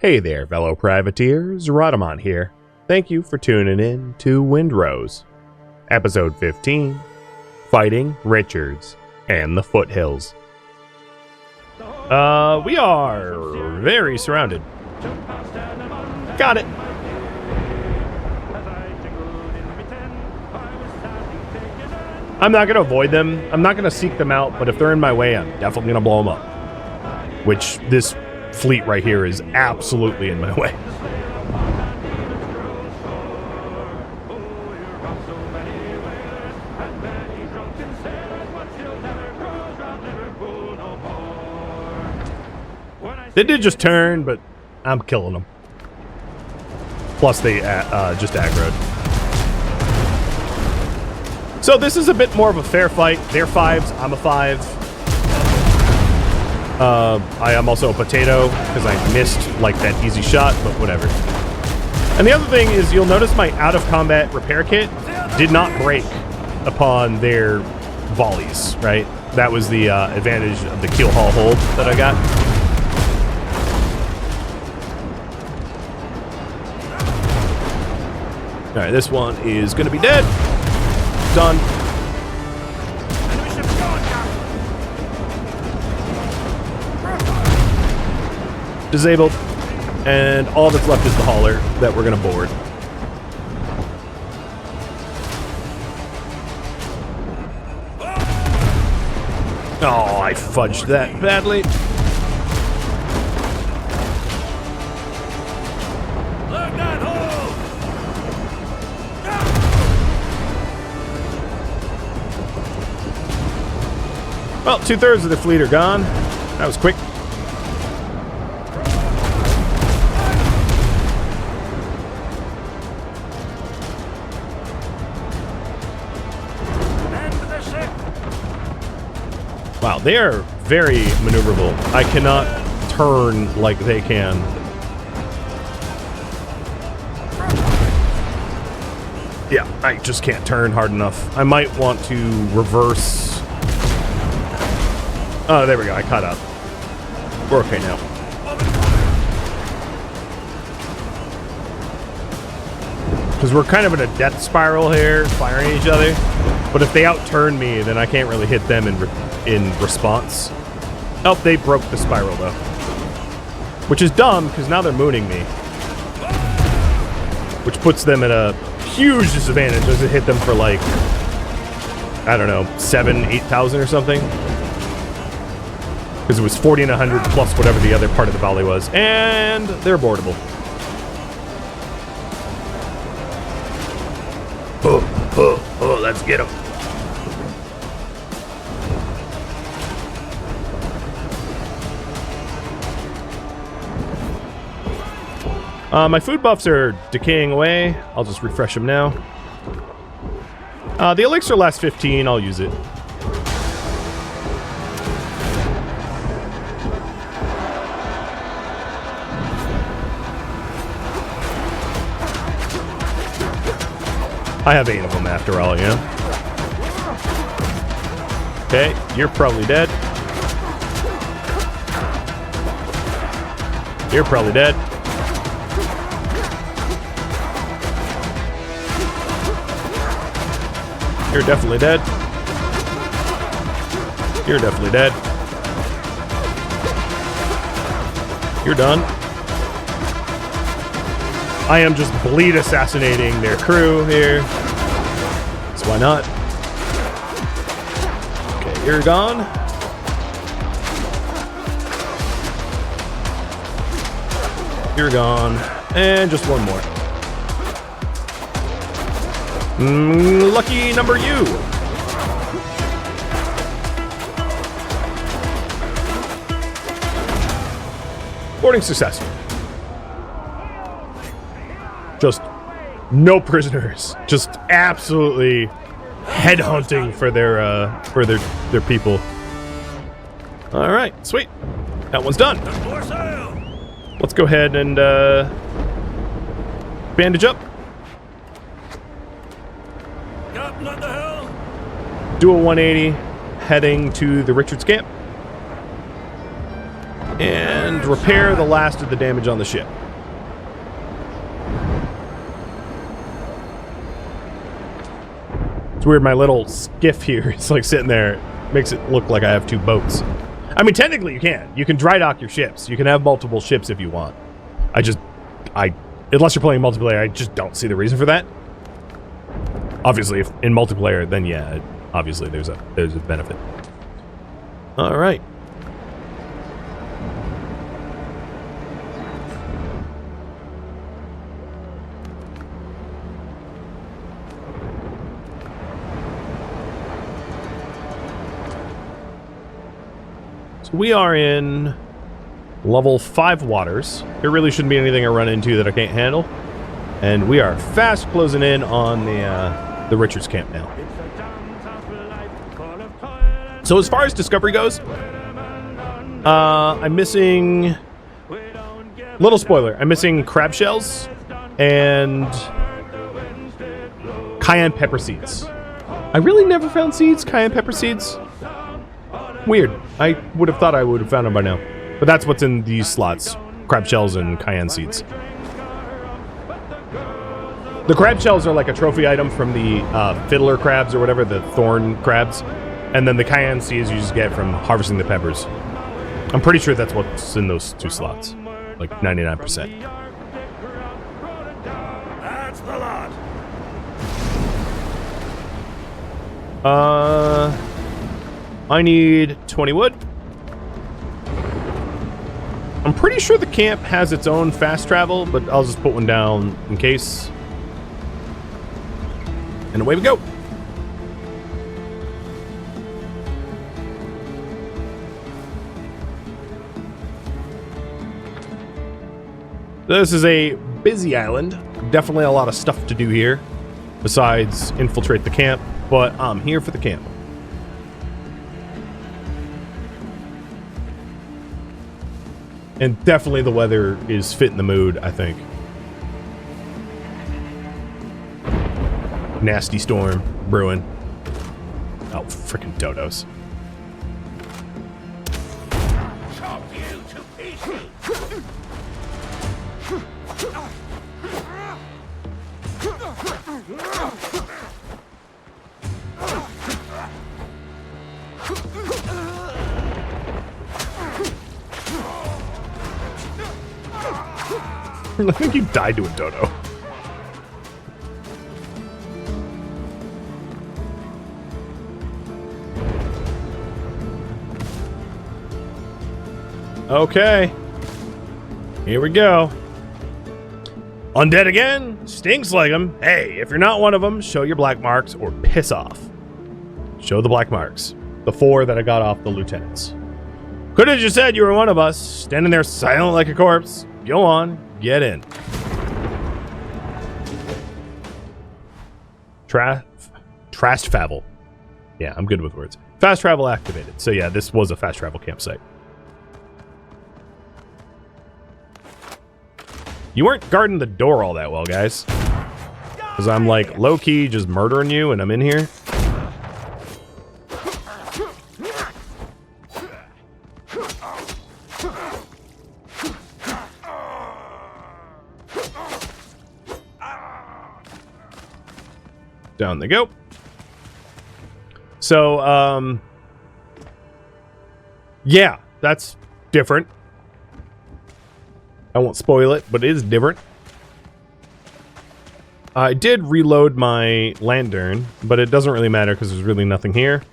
Hey there, fellow privateers, Rhadamant here. Thank you for tuning in to Windrose, Episode 15, Fighting Richards and the Foothills. We are very surrounded. Got it. I'm not going to avoid them. I'm not going to seek them out, but if they're in my way, I'm definitely going to blow them up. Which this fleet right here is absolutely in my way. They did just turn, but I'm killing them. Plus they just aggroed. So this is a bit more of a fair fight. They're fives, I'm a five. I am also a potato because I missed like that easy shot, but whatever. And the other thing is you'll notice my out of combat repair kit did not break upon their volleys, right? That was the advantage of the keel haul hold that I got. All right, this one is going to be dead. Done. Disabled. And all that's left is the hauler that we're going to board. Oh, I fudged that badly. Well, 2/3 of the fleet are gone. That was quick. Wow, they are very maneuverable. I cannot turn like they can. Yeah, I just can't turn hard enough. I might want to reverse. Oh, there we go. I caught up. We're okay now. Because we're kind of in a death spiral here, firing each other. But if they outturn me, then I can't really hit them in response. Oh, they broke the spiral, though. Which is dumb, because now they're mooning me. Which puts them at a huge disadvantage as it hit them for, like, I don't know, 7,000, 8,000 or something. Because it was 40 and 100 plus whatever the other part of the volley was. And they're boardable. Oh, let's get them. My food buffs are decaying away. I'll just refresh them now. The elixir lasts 15. I'll use it. I have 8 of them after all, you know? Okay, you're probably dead. You're probably dead. You're definitely dead. You're definitely dead. You're done. I am just bleed assassinating their crew here. So why not? Okay, you're gone. You're gone. And just one more. Lucky number you. Boarding successful. Just no prisoners. Just absolutely headhunting for their people. All right, sweet. That one's done. Let's go ahead and bandage up. Do a 180, heading to the Richards camp. And repair the last of the damage on the ship. It's weird, my little skiff here is like sitting there. Makes it look like I have two boats. I mean, technically you can. You can dry dock your ships. You can have multiple ships if you want. Unless you're playing multiplayer, I just don't see the reason for that. Obviously, if in multiplayer, then yeah, obviously there's a benefit. All right. We are in level 5 waters. There really shouldn't be anything I run into that I can't handle. And we are fast closing in on the Richards camp now. So as far as discovery goes, I'm missing... Little spoiler, I'm missing crab shells and cayenne pepper seeds. I really never found seeds, cayenne pepper seeds. Weird. I would have thought I would have found them by now. But that's what's in these slots. Crab shells and cayenne seeds. The crab shells are like a trophy item from the fiddler crabs or whatever, the thorn crabs. And then the cayenne seeds you just get from harvesting the peppers. I'm pretty sure that's what's in those two slots. Like 99%. That's the lot. I need 20 wood. I'm pretty sure the camp has its own fast travel, but I'll just put one down in case. And away we go. This is a busy island. Definitely a lot of stuff to do here besides infiltrate the camp, but I'm here for the camp. And definitely the weather is fitting the mood, I think. Nasty storm brewing. Oh, freaking dodos. Chop you to pieces. I think you died to a dodo. Okay. Here we go. Undead again? Stinks like them. Hey, if you're not one of them, show your black marks or piss off. Show the black marks. The 4 that I got off the lieutenants. Could have just said you were one of us, standing there silent like a corpse. Go on, get in. Fast travel. Yeah, I'm good with words. Fast travel activated. So yeah, this was a fast travel campsite. You weren't guarding the door all that well, guys. Because I'm like low-key just murdering you and I'm in here. Down they go. So, yeah, that's different. I won't spoil it, but it is different. I did reload my lantern, but it doesn't really matter because there's really nothing here.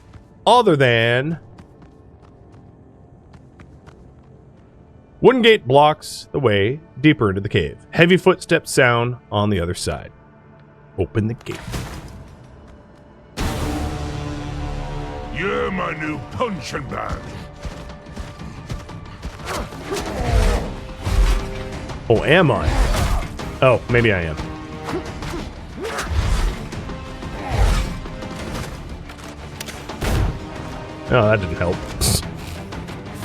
Other than... wooden gate blocks the way deeper into the cave. Heavy footsteps sound on the other side. Open the gate. You're my new punching bag. Oh, am I? Oh, maybe I am. Oh, that didn't help.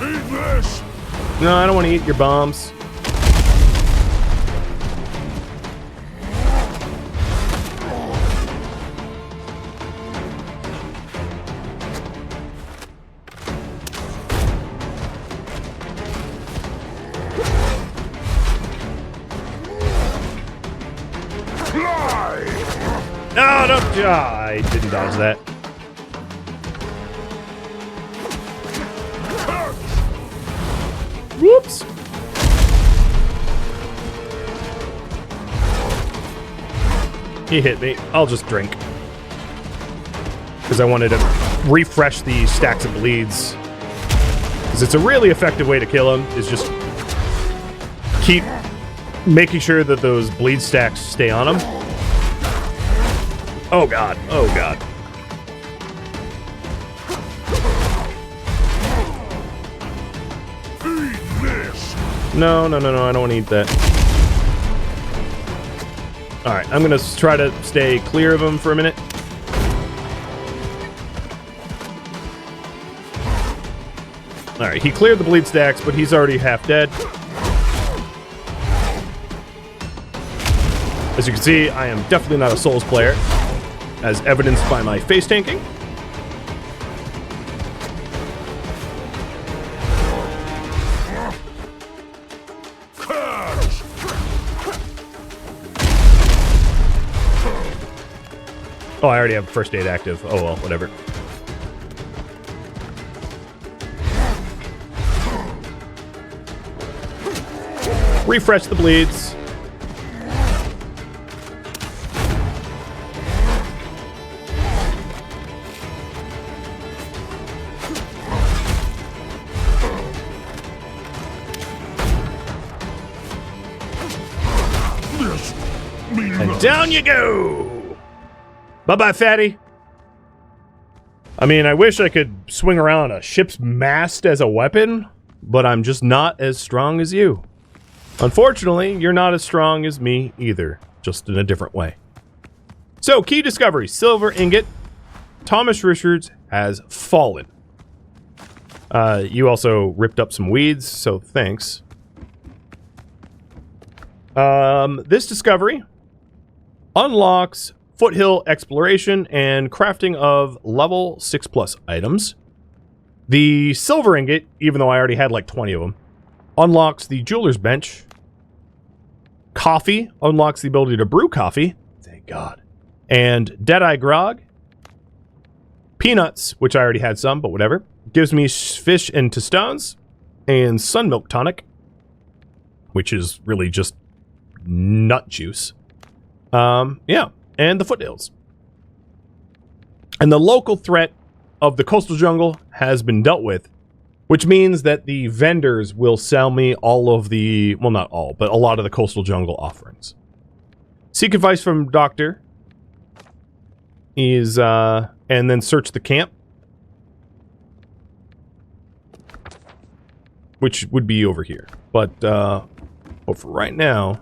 Eat this. No, I don't want to eat your bombs. No, no, I didn't dodge that. Whoops. He hit me. I'll just drink. Because I wanted to refresh the stacks of bleeds. Because it's a really effective way to kill him, is just keep making sure that those bleed stacks stay on him. Oh god, oh god. No, no, no, no, I don't want to eat that. Alright, I'm going to try to stay clear of him for a minute. Alright, he cleared the bleed stacks, but he's already half dead. As you can see, I am definitely not a Souls player, as evidenced by my face tanking. Oh, I already have first aid active. Oh well, whatever. Refresh the bleeds. And down you go! Bye-bye, fatty. I mean, I wish I could swing around a ship's mast as a weapon, but I'm just not as strong as you. Unfortunately, you're not as strong as me either, just in a different way. So, key discovery, silver ingot. Thomas Richards has fallen. You also ripped up some weeds, so thanks. This discovery unlocks Foothill exploration and crafting of level 6+ items. The silver ingot, even though I already had like 20 of them, unlocks the jeweler's bench. Coffee unlocks the ability to brew coffee. Thank God. And Deadeye Grog. Peanuts, which I already had some, but whatever. Gives me fish and tostones. And Sun Milk Tonic, which is really just nut juice. Yeah. And the Foothills. And the local threat of the coastal jungle has been dealt with, which means that the vendors will sell me all of the, well, not all, but a lot of the coastal jungle offerings. Seek advice from Doctor is, and then search the camp, which would be over here. But for right now,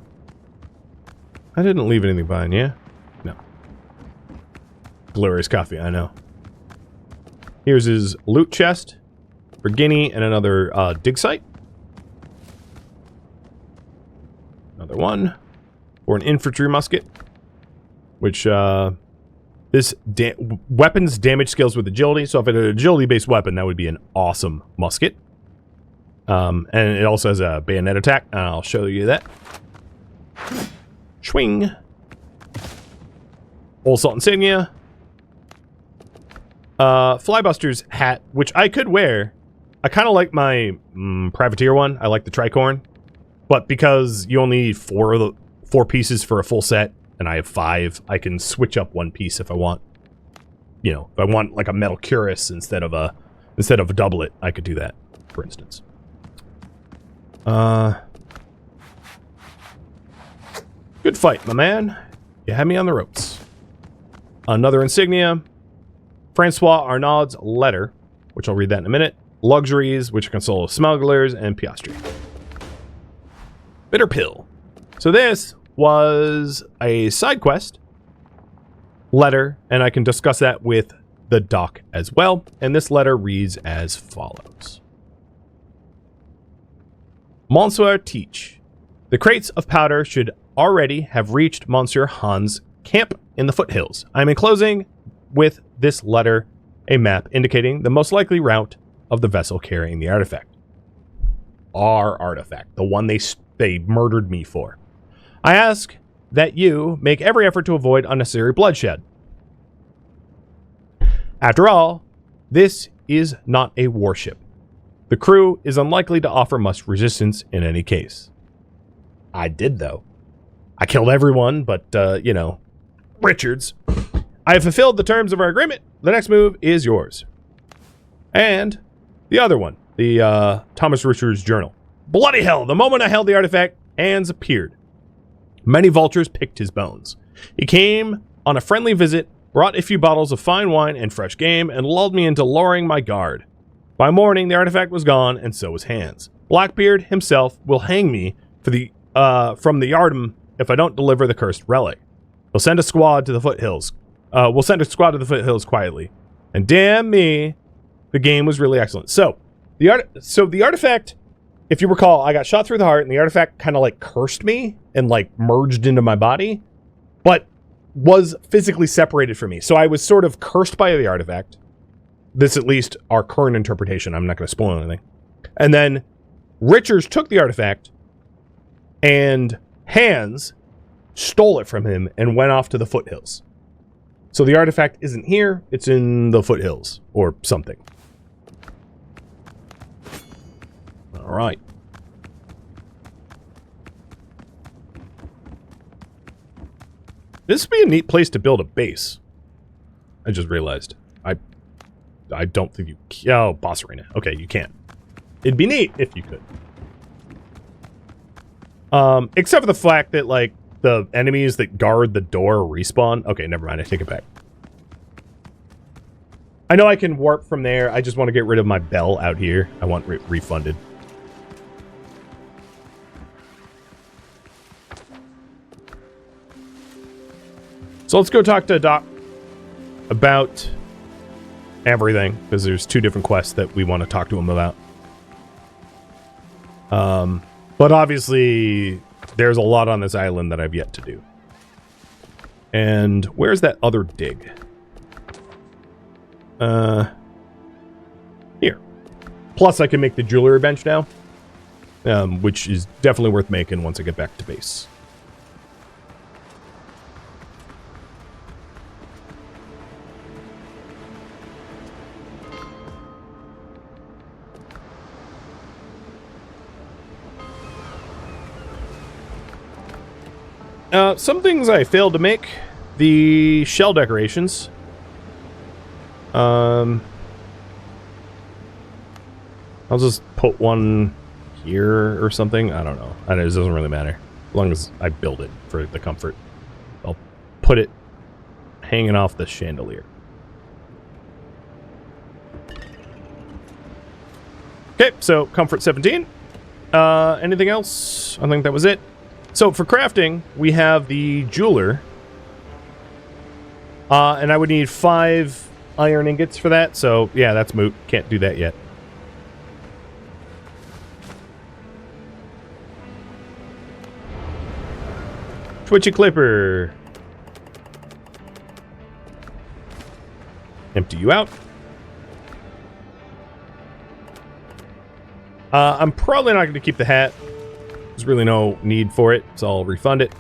I didn't leave anything behind, yeah? No. Glorious coffee, I know. Here's his loot chest for Guinea and another dig site. Another one for an infantry musket, which this weapons damage scales with agility. So if it's an agility-based weapon, that would be an awesome musket. And it also has a bayonet attack. And I'll show you that. Swing. Old Salt Insignia. Flybuster's hat, which I could wear. I kind of like my privateer one. I like the tricorn. But because you only need four pieces for a full set, and I have 5, I can switch up one piece if I want. You know, if I want like a metal cuirass instead of a doublet, I could do that, for instance. Good fight, my man. You had me on the ropes. Another insignia. Francois Arnaud's letter, which I'll read that in a minute. Luxuries, which console of smugglers, and piastri. Bitter pill. So this was a side quest letter, and I can discuss that with the doc as well. And this letter reads as follows. Monsieur Teach, the crates of powder should already have reached Monsieur Han's camp in the Foothills. I'm enclosing with this letter a map indicating the most likely route of the vessel carrying the artifact. Our artifact, the one they murdered me for. I ask that you make every effort to avoid unnecessary bloodshed. After all, this is not a warship. The crew is unlikely to offer much resistance in any case. I did, though. I killed everyone, but, you know, Richards. I have fulfilled the terms of our agreement. The next move is yours. And the other one, the Thomas Richards journal. Bloody hell, the moment I held the artifact, hands appeared. Many vultures picked his bones. He came on a friendly visit, brought a few bottles of fine wine and fresh game, and lulled me into lowering my guard. By morning, the artifact was gone, and so was Hans. Blackbeard himself will hang me for the from the Rhadamant if I don't deliver the cursed relic. We'll send a squad to the Foothills. Quietly. And damn me, the game was really excellent. So the artifact, if you recall, I got shot through the heart, and the artifact kind of like cursed me and like merged into my body, but was physically separated from me. So I was sort of cursed by the artifact. This, at least, our current interpretation. I'm not going to spoil anything. And then Richards took the artifact, and Hans stole it from him and went off to the Foothills. So the artifact isn't here. It's in the Foothills or something. All right. This would be a neat place to build a base. I just realized. I don't think you... Oh, boss arena. Okay, you can't. It'd be neat if you could. Except for the fact that, like, the enemies that guard the door respawn. Okay, never mind. I take it back. I know I can warp from there. I just want to get rid of my bell out here. I want it refunded. So let's go talk to Doc about everything, because there's two different quests that we want to talk to him about. But obviously, there's a lot on this island that I've yet to do. And where's that other dig? Here. Plus, I can make the jewelry bench now, which is definitely worth making once I get back to base. Some things I failed to make. The shell decorations. I'll just put one here or something. I don't know. It doesn't really matter. As long as I build it for the comfort. I'll put it hanging off the chandelier. Okay, so comfort 17. Anything else? I think that was it. So for crafting, we have the jeweler. And I would need 5 iron ingots for that. So yeah, that's moot. Can't do that yet. Twitchy Clipper. Empty you out. I'm probably not going to keep the hat. There's really no need for it, so I'll refund it.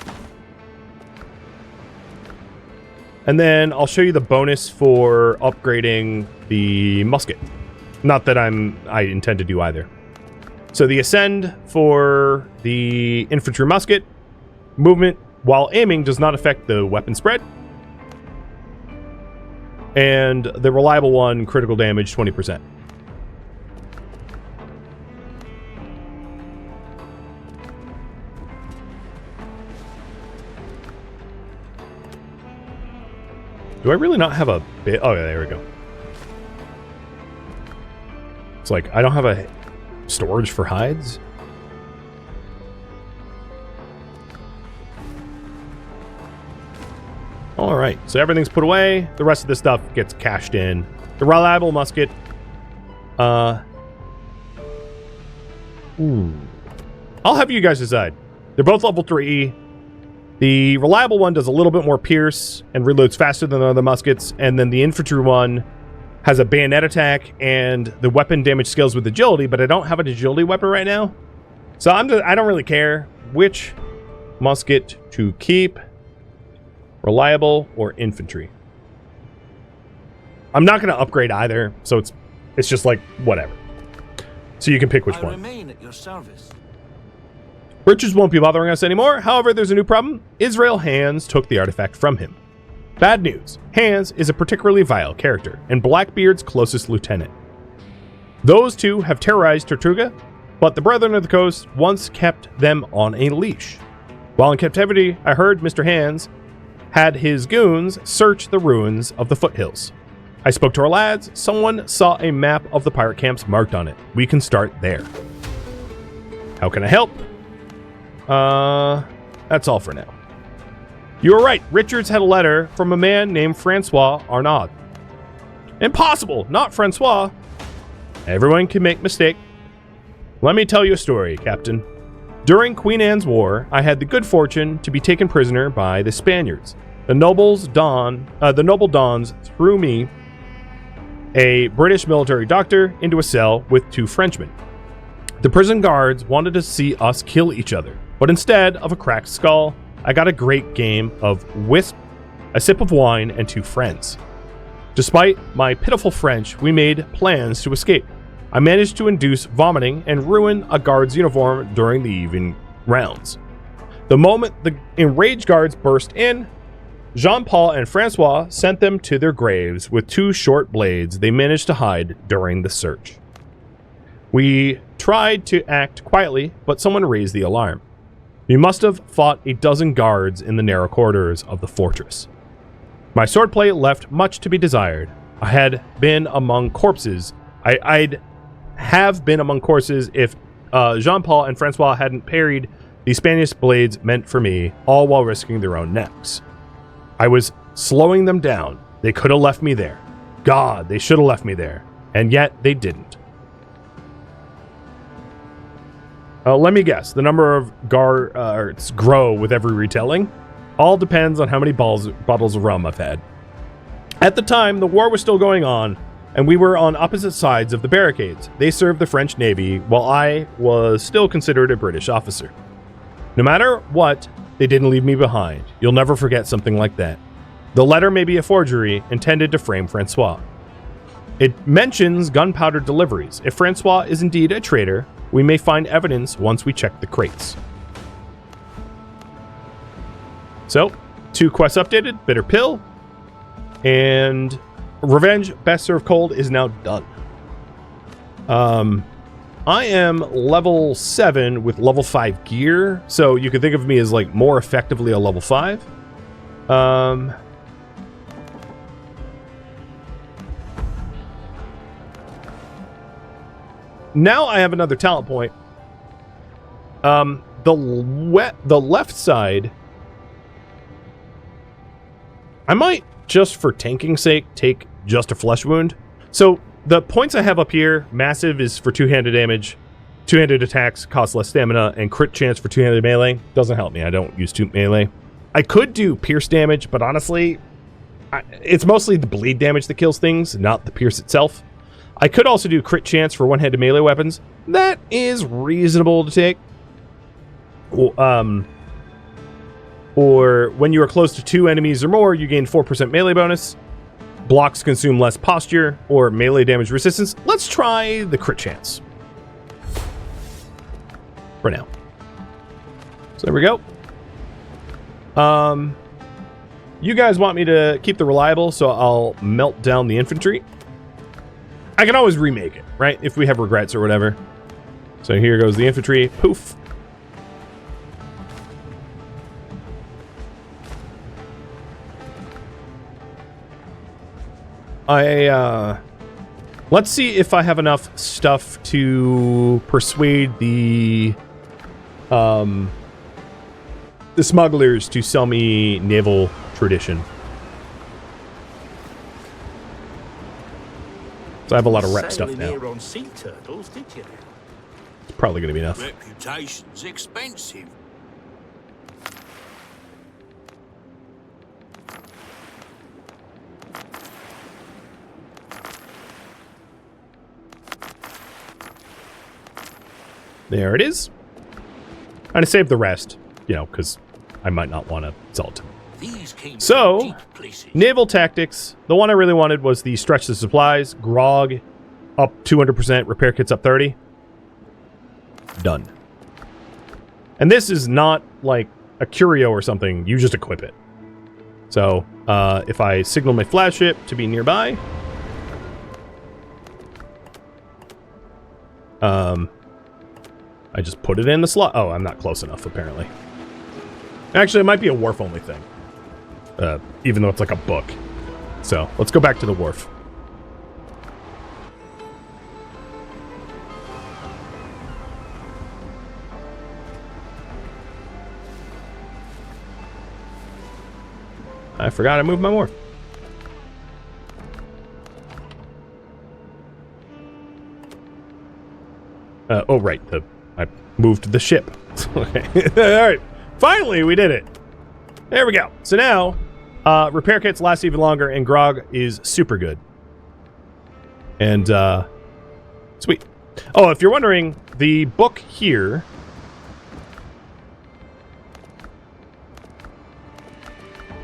And then I'll show you the bonus for upgrading the musket. Not that I intend to do either. So the ascend for the infantry musket, movement while aiming does not affect the weapon spread. And the reliable one, critical damage 20%. Do I really not have a bit? Oh, yeah, there we go. It's like, I don't have a storage for hides? Alright, so everything's put away. The rest of this stuff gets cashed in. The reliable musket. I'll have you guys decide. They're both level 3. The reliable one does a little bit more pierce and reloads faster than the other muskets, and then the infantry one has a bayonet attack and the weapon damage scales with agility, but I don't have an agility weapon right now. So I don't really care which musket to keep. Reliable or infantry. I'm not going to upgrade either, so it's just like whatever. So you can pick which one. Remain at your service. Riches won't be bothering us anymore. However, there's a new problem. Israel Hands took the artifact from him. Bad news. Hands is a particularly vile character, and Blackbeard's closest lieutenant. Those two have terrorized Tortuga, but the Brethren of the Coast once kept them on a leash. While in captivity, I heard Mr. Hands had his goons search the ruins of the Foothills. I spoke to our lads. Someone saw a map of the pirate camps marked on it. We can start there. How can I help? That's all for now. You were right. Richards had a letter from a man named Francois Arnaud. Impossible! Not Francois. Everyone can make mistake. Let me tell you a story, Captain. During Queen Anne's War, I had the good fortune to be taken prisoner by the Spaniards. The noble dons threw me, a British military doctor, into a cell with 2 Frenchmen. The prison guards wanted to see us kill each other, but instead of a cracked skull, I got a great game of whist, a sip of wine, and 2 friends. Despite my pitiful French, we made plans to escape. I managed to induce vomiting and ruin a guard's uniform during the evening rounds. The moment the enraged guards burst in, Jean-Paul and Francois sent them to their graves with 2 short blades they managed to hide during the search. We tried to act quietly, but someone raised the alarm. We must have fought a dozen guards in the narrow corridors of the fortress. My swordplay left much to be desired. I had been among corpses. I'd have been among corpses if Jean-Paul and Francois hadn't parried the Spanish blades meant for me, all while risking their own necks. I was slowing them down. They could have left me there. God, they should have left me there. And yet, they didn't. Let me guess. The number of guards grow with every retelling. All depends on how many bottles of rum I've had. At the time, the war was still going on, and we were on opposite sides of the barricades. They served the French Navy, while I was still considered a British officer. No matter what, they didn't leave me behind. You'll never forget something like that. The letter may be a forgery intended to frame Francois. It mentions gunpowder deliveries. If Francois is indeed a traitor, we may find evidence once we check the crates. So, 2 quests updated, Bitter Pill, and Revenge Best Served Cold is now done. I am level 7 with level 5 gear, so you can think of me as like more effectively a level 5. Now I have another talent point. The left side, I might, just for tanking sake, take just a flesh wound. So the points I have up here, massive is for 2-handed damage, 2-handed attacks cost less stamina, and crit chance for 2-handed melee. Doesn't help me, I don't use 2 melee. I could do pierce damage, but honestly, it's mostly the bleed damage that kills things, not the pierce itself. I could also do crit chance for 1-handed melee weapons. That is reasonable to take. Or when you are close to 2 enemies or more, you gain 4% melee bonus. Blocks consume less posture or melee damage resistance. Let's try the crit chance for now. So there we go. You guys want me to keep the reliable, so I'll melt down the infantry. I can always remake it, right? If we have regrets or whatever. So here goes the infantry. Poof. Let's see if I have enough stuff to persuade the smugglers to sell me naval tradition. So I have a lot of rep stuff now. On sea turtles, did you? It's probably going to be enough. Reputation's expensive. There it is. And I saved the rest, you know, because I might not want to sell it to them. These came So, from deep places. naval tactics. The one I really wanted was the stretch the supplies. Grog up 200%. Repair kits up 30. Done. And this is not like a curio or something. You just equip it. So, if I signal my flagship to be nearby... I just put it in the slot. Oh, I'm not close enough, apparently. Actually, it might be a wharf-only thing. Even though it's like a book. So, let's go back to the wharf. I forgot I moved my wharf. Oh, right. I moved the ship. Okay. All right. Finally, we did it. There we go. So now, repair kits last even longer, and Grog is super good. And, sweet. Oh, if you're wondering, the book here...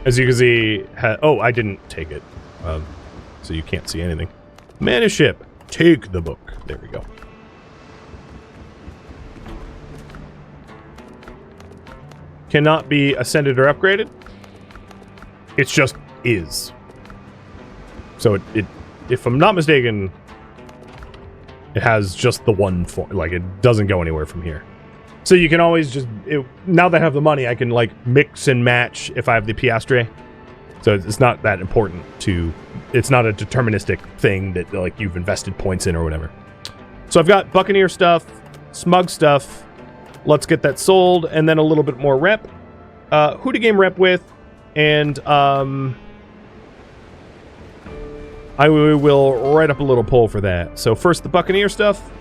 As you can see... oh, I didn't take it. So you can't see anything. Man a ship. Take the book. There we go. Cannot be ascended or upgraded. It's just is. So it if I'm not mistaken, it has just the one form. Like, it doesn't go anywhere from here. So you can always just... now that I have the money, I can, like, mix and match if I have the piastre. So it's not that important to... It's not a deterministic thing that, like, you've invested points in or whatever. So I've got Buccaneer stuff, Smug stuff. Let's get that sold, and then a little bit more rep. Who to game rep with, and I will write up a little poll for that. So first, the Buccaneer stuff.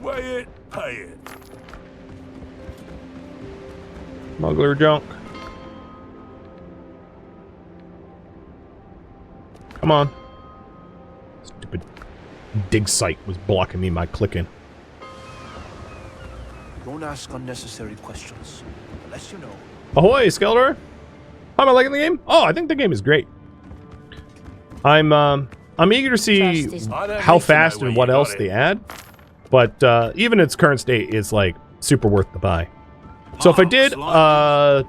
Weigh it, pay it. Smuggler junk. Come on. Stupid dig site was blocking me my clicking. Don't ask unnecessary questions, unless you know. Ahoy, Skeletor! How am I liking the game? Oh, I think the game is great. I'm eager to see how fast and what else they add. But even its current state is like super worth the buy. So if I did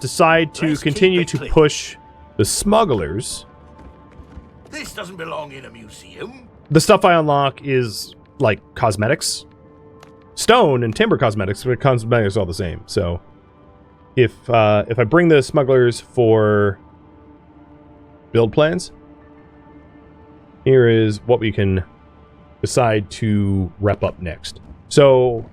decide to continue to push the smugglers, This doesn't belong in a museum. the stuff I unlock is like cosmetics, stone and timber cosmetics, but cosmetics are all the same. So if I bring the smugglers for build plans, here is what we can decide to rep up next. So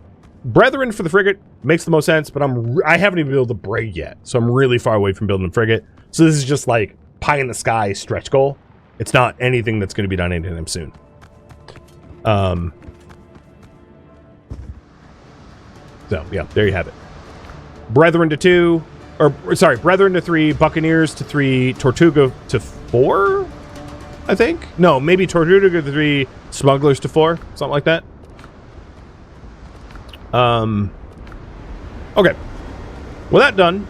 Brethren for the frigate makes the most sense, but I haven't even built the brig yet, so I'm really far away from building a frigate. So this is just like pie in the sky stretch goal. It's not anything that's going to be done anytime soon. So yeah, there you have it. Brethren to 2, or sorry, Brethren to 3, Buccaneers to 3, Tortuga to 4, I think. No, maybe Tortuga to 3, Smugglers to 4, something like that. Okay. With that done,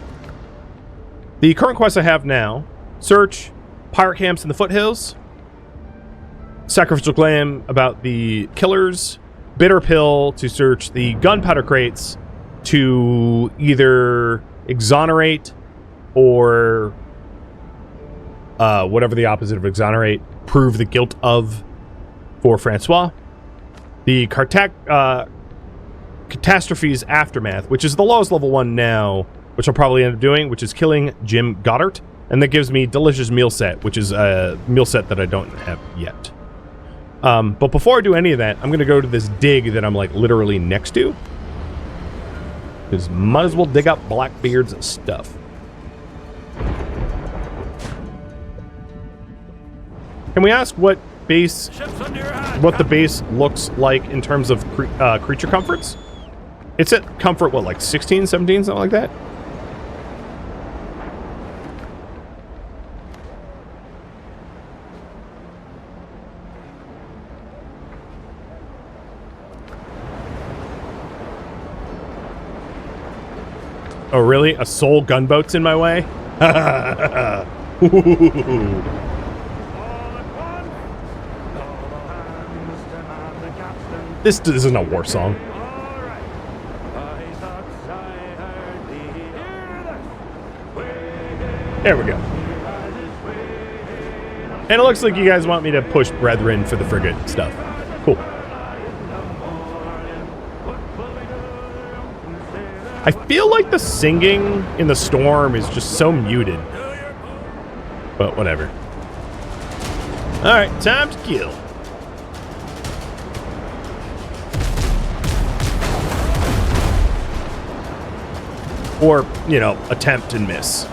the current quests I have now: search pirate camps in the foothills, sacrificial glam about the killers, bitter pill to search the gunpowder crates to either exonerate or whatever the opposite of exonerate, prove the guilt of for Francois. The Catastrophe's Aftermath, which is the lowest level one now, which I'll probably end up doing, which is killing Jim Goddard. And that gives me Delicious Meal Set, which is a meal set that I don't have yet. But before I do any of that, I'm going to go to this dig that I'm like literally next to. Because might as well dig up Blackbeard's stuff. Can we ask what the base looks like in terms of creature comforts? It's at comfort, what, like 16, 17, something like that? Oh, really? A soul gunboat's in my way? This isn't a war song. There we go. And it looks like you guys want me to push Brethren for the frigate stuff. Cool. I feel like the singing in the storm is just so muted. But whatever. Alright, time to kill. Or, you know, attempt and miss.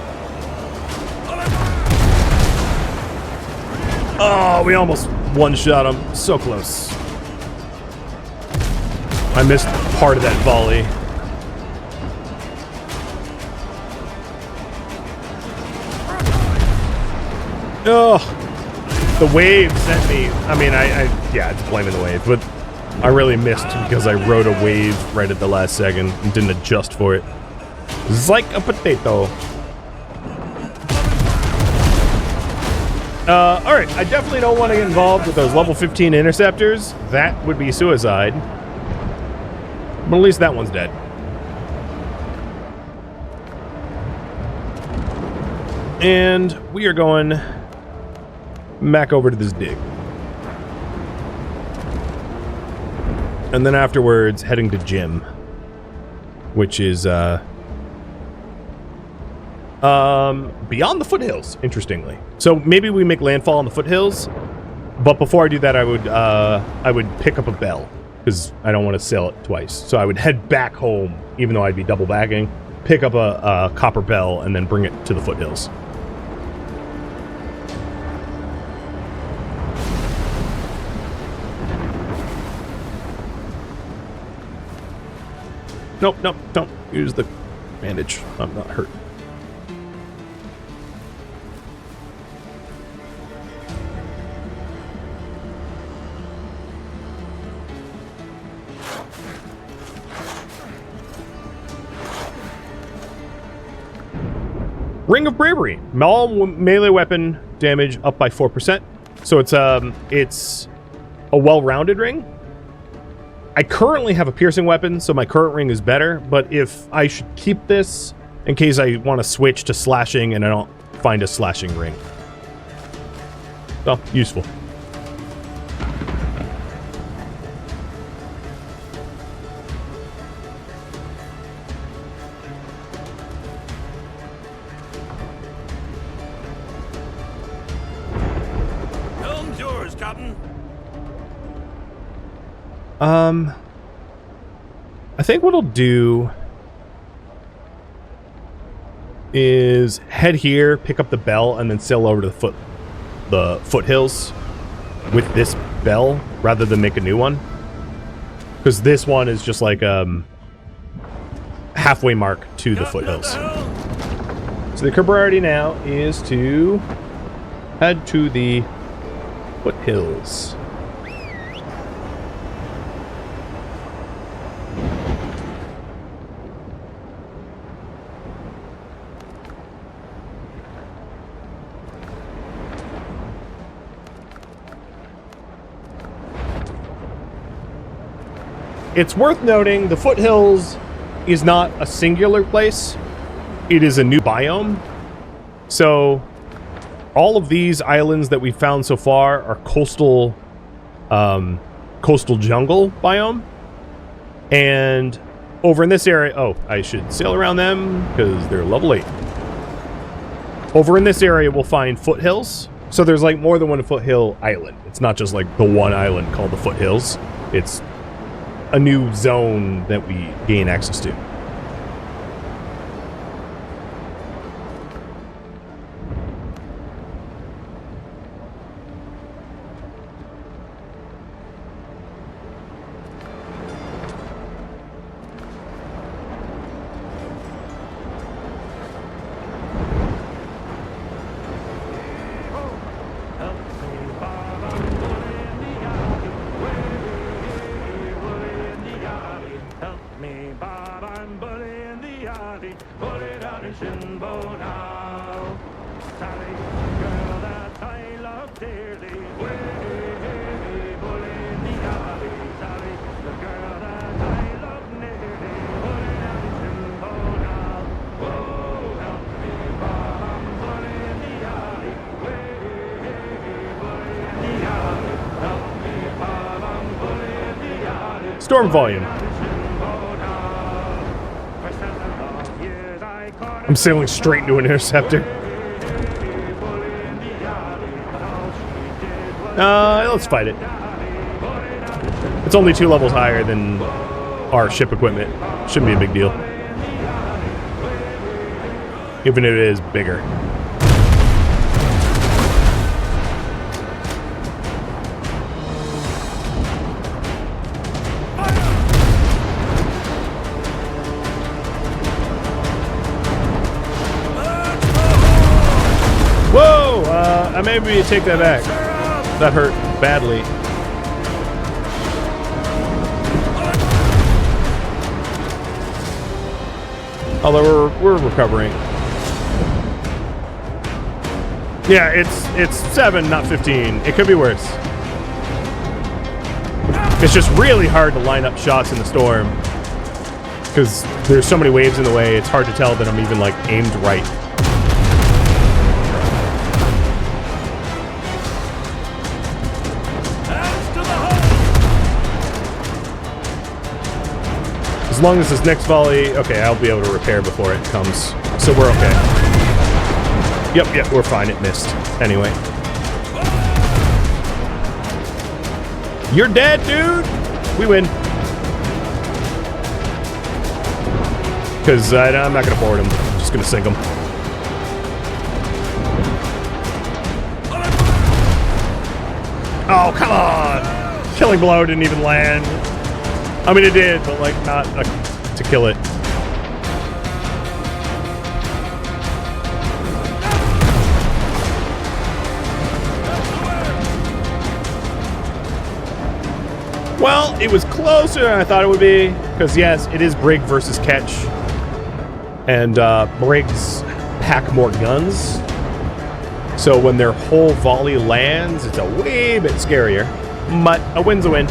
Oh, we almost one-shot him. So close. I missed part of that volley. Oh, the wave sent me. I mean, yeah, it's blaming the wave, but I really missed because I rode a wave right at the last second and didn't adjust for it. It's like a potato. Alright, I definitely don't want to get involved with those level 15 interceptors. That would be suicide. But at least that one's dead. And we are going back over to this dig. And then afterwards, heading to Jim. Which is, beyond the foothills, interestingly. So maybe we make landfall on the foothills, but before I do that, I would pick up a bell because I don't want to sail it twice. So I would head back home, even though I'd be double bagging, pick up a copper bell, and then bring it to the foothills. Nope, nope, don't use the bandage. I'm not hurt. Ring of Bravery. All melee weapon damage up by 4%. So it's a well-rounded ring. I currently have a piercing weapon, so my current ring is better, but if I should keep this in case I want to switch to slashing and I don't find a slashing ring. So, useful. Helm's yours, Captain. I think what I'll do is head here, pick up the bell, and then sail over to the foothills with this bell rather than make a new one. Because this one is just like halfway mark to the foothills. So the priority now is to head to the foothills. It's worth noting the foothills is not a singular place. It is a new biome. So all of these islands that we've found so far are coastal jungle biome. And over in this area, oh, I should sail around them because they're level 8. Over in this area, we'll find foothills. So there's like more than one foothill island. It's not just like the one island called the foothills. It's a new zone that we gain access to. alley, pull it out and Shinbo now. Sally, girl that I love dearly, way, pull in the alley. Sally, the girl that I love nearly, pull it out and Shinbo now. Whoa, help me, Bob, pull in the alley, way, pull in the alley. Help me, Bob, pull in the alley. Storm volume. I'm sailing straight into an interceptor. Let's fight it. It's only 2 levels higher than our ship equipment. Shouldn't be a big deal. Even if it is bigger. Whoa! I maybe take that back. That hurt badly. Although we're recovering. Yeah, it's 7, not 15. It could be worse. It's just really hard to line up shots in the storm because there's so many waves in the way. It's hard to tell that I'm even like aimed right. As long as this next volley, okay, I'll be able to repair before it comes, so we're okay. Yep, we're fine. It missed. Anyway. You're dead, dude! We win. Because I'm not going to board him. I'm just going to sink him. Oh, come on! Killing blow didn't even land. I mean, it did, but like not to kill it. Well, it was closer than I thought it would be, because yes, it is Brig versus Ketch, and Brigs pack more guns, so when their whole volley lands, it's a wee bit scarier, but a win's a win.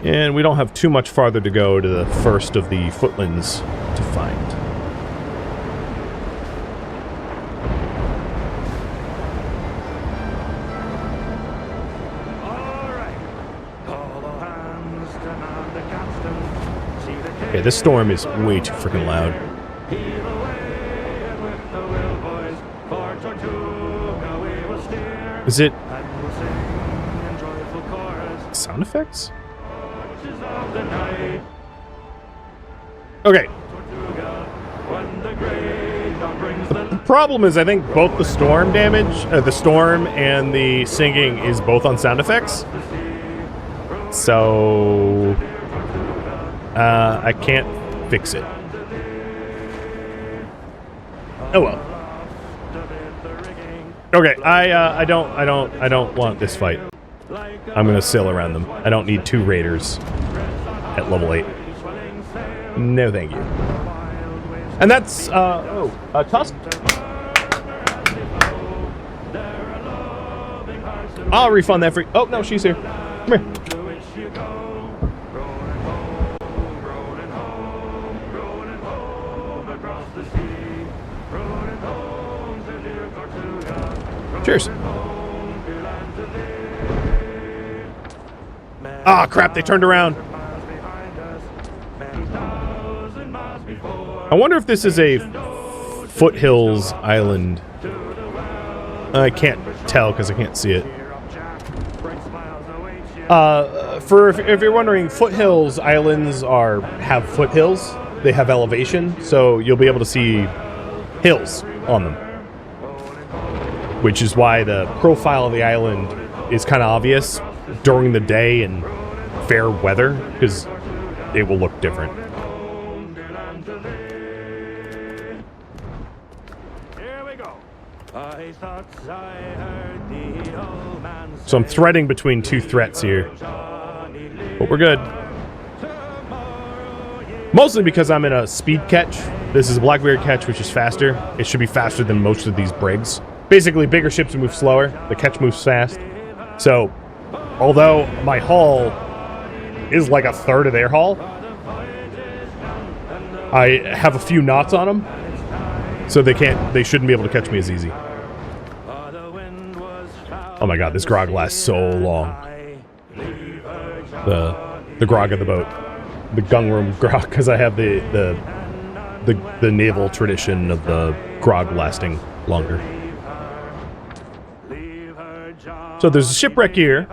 And we don't have too much farther to go to the first of the footlands to find. Okay, this storm is way too freaking loud. Is it sound effects? Okay. The problem is I think both the storm damage, the storm and the singing is both on sound effects. So I can't fix it. Oh well. Okay, I don't want this fight. I'm gonna sail around them. I don't need 2 raiders at level 8. No, thank you. And that's Tusk. I'll refund that for. Oh no, she's here. Come here. Cheers. Ah, crap, they turned around. I wonder if this is a Foothills island. I can't tell because I can't see it. If you're wondering, Foothills islands have foothills. They have elevation, so you'll be able to see hills on them. Which is why the profile of the island is kind of obvious during the day and fair weather, because it will look different. So I'm threading between two threats here. But we're good. Mostly because I'm in a speed catch. This is a Blackbeard catch, which is faster. It should be faster than most of these brigs. Basically, bigger ships move slower. The catch moves fast. So, although my hull is like a third of their hull, I have a few knots on them. So they shouldn't be able to catch me as easy. Oh my god, this grog lasts so long. The grog of the boat. The gung room grog, because I have the naval tradition of the grog lasting longer. So there's a shipwreck here.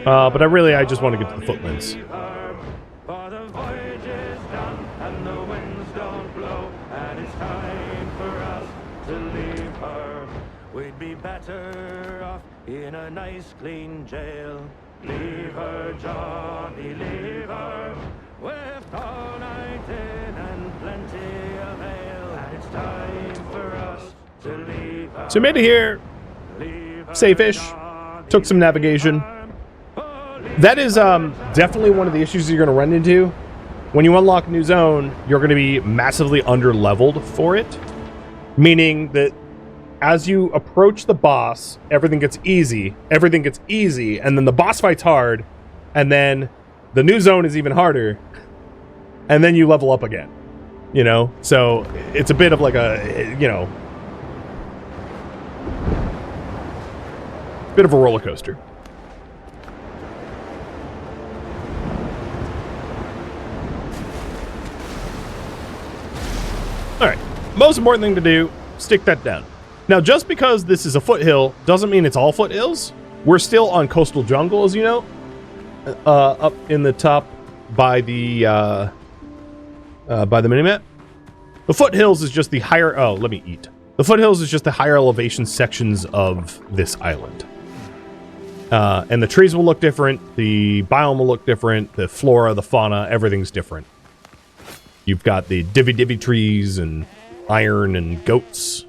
But I just want to get to the footlands. We'd be better off in a nice clean jail. Leave her, Johnny, leave her. With all night in and plenty of ale. And it's time for us to leave her. So made it here. Safe-ish. Took some navigation. That is definitely one of the issues you're going to run into. When you unlock a new zone, you're going to be massively under-leveled for it. Meaning that as you approach the boss, everything gets easy, and then the boss fight's hard, and then the new zone is even harder, and then you level up again. You know? So it's a bit of like a, you know, bit of a roller coaster. Alright, most important thing to do, stick that down. Now, just because this is a foothill doesn't mean it's all foothills. We're still on coastal jungle, as you know. Up in the top by the minimap. The foothills is just the higher... Oh, let me eat. The foothills is just the higher elevation sections of this island. And the trees will look different. The biome will look different. The flora, the fauna, everything's different. You've got the divvy trees and iron and goats.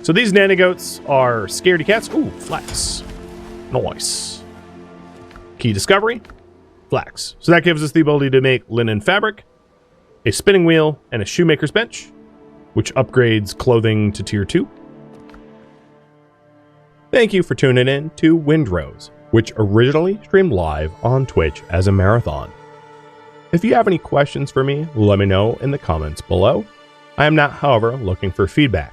So these nanny goats are scaredy cats. Ooh, flax. Nice. Key discovery, flax. So that gives us the ability to make linen fabric, a spinning wheel, and a shoemaker's bench, which upgrades clothing to tier 2. Thank you for tuning in to Windrose, which originally streamed live on Twitch as a marathon. If you have any questions for me, let me know in the comments below. I am not, however, looking for feedback.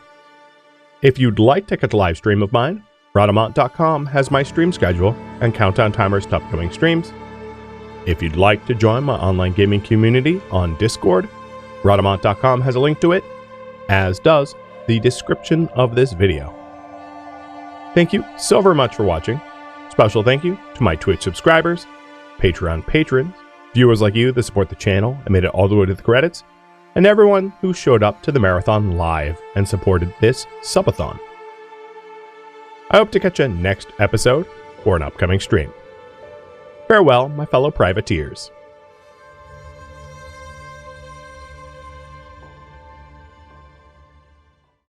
If you'd like to catch a live stream of mine, Rhadamant.com has my stream schedule and countdown timers to upcoming streams. If you'd like to join my online gaming community on Discord, Rhadamant.com has a link to it, as does the description of this video. Thank you so very much for watching. Special thank you to my Twitch subscribers, Patreon patrons, viewers like you that support the channel and made it all the way to the credits, and everyone who showed up to the marathon live and supported this subathon. I hope to catch you next episode or an upcoming stream. Farewell, my fellow privateers.